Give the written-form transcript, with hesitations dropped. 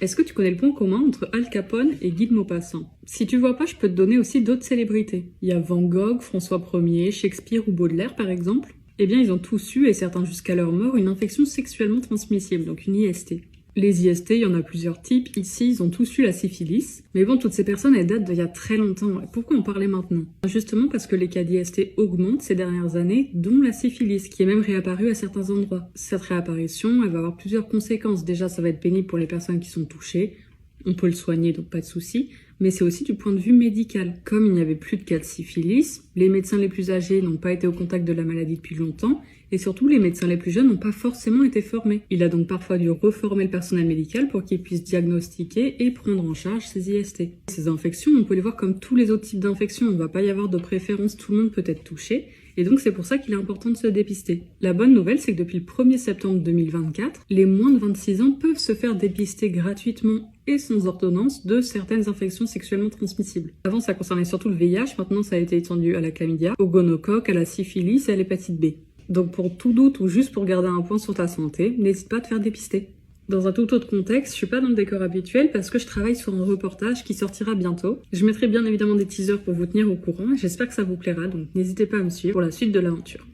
Est-ce que tu connais le point commun entre Al Capone et Guy de Maupassant? Si tu vois pas, je peux te donner aussi d'autres célébrités. Il y a Van Gogh, François Ier, Shakespeare ou Baudelaire par exemple. Eh bien, ils ont tous eu, et certains jusqu'à leur mort, une infection sexuellement transmissible, donc une IST. Les IST, il y en a plusieurs types. Ici, ils ont tous eu la syphilis. Mais bon, toutes ces personnes, elles datent d'il y a très longtemps. Et pourquoi en parler maintenant? Justement parce que les cas d'IST augmentent ces dernières années, dont la syphilis, qui est même réapparue à certains endroits. Cette réapparition, elle va avoir plusieurs conséquences. Déjà, ça va être pénible pour les personnes qui sont touchées. On peut le soigner, donc pas de souci. Mais c'est aussi du point de vue médical. Comme il n'y avait plus de cas de syphilis, les médecins les plus âgés n'ont pas été au contact de la maladie depuis longtemps, et surtout les médecins les plus jeunes n'ont pas forcément été formés. Il a donc parfois dû reformer le personnel médical pour qu'il puisse diagnostiquer et prendre en charge ces IST. Ces infections, on peut les voir comme tous les autres types d'infections, on ne va pas y avoir de préférence, tout le monde peut être touché, et donc c'est pour ça qu'il est important de se dépister. La bonne nouvelle, c'est que depuis le 1er septembre 2024, les moins de 26 ans peuvent se faire dépister gratuitement et sans ordonnance de certaines infections sexuellement transmissibles. Avant, ça concernait surtout le VIH, maintenant ça a été étendu à la chlamydia, au gonocoque, à la syphilis et à l'hépatite B. Donc pour tout doute ou juste pour garder un point sur ta santé, n'hésite pas à te faire dépister. Dans un tout autre contexte, je suis pas dans le décor habituel parce que je travaille sur un reportage qui sortira bientôt. Je mettrai bien évidemment des teasers pour vous tenir au courant et j'espère que ça vous plaira, donc n'hésitez pas à me suivre pour la suite de l'aventure.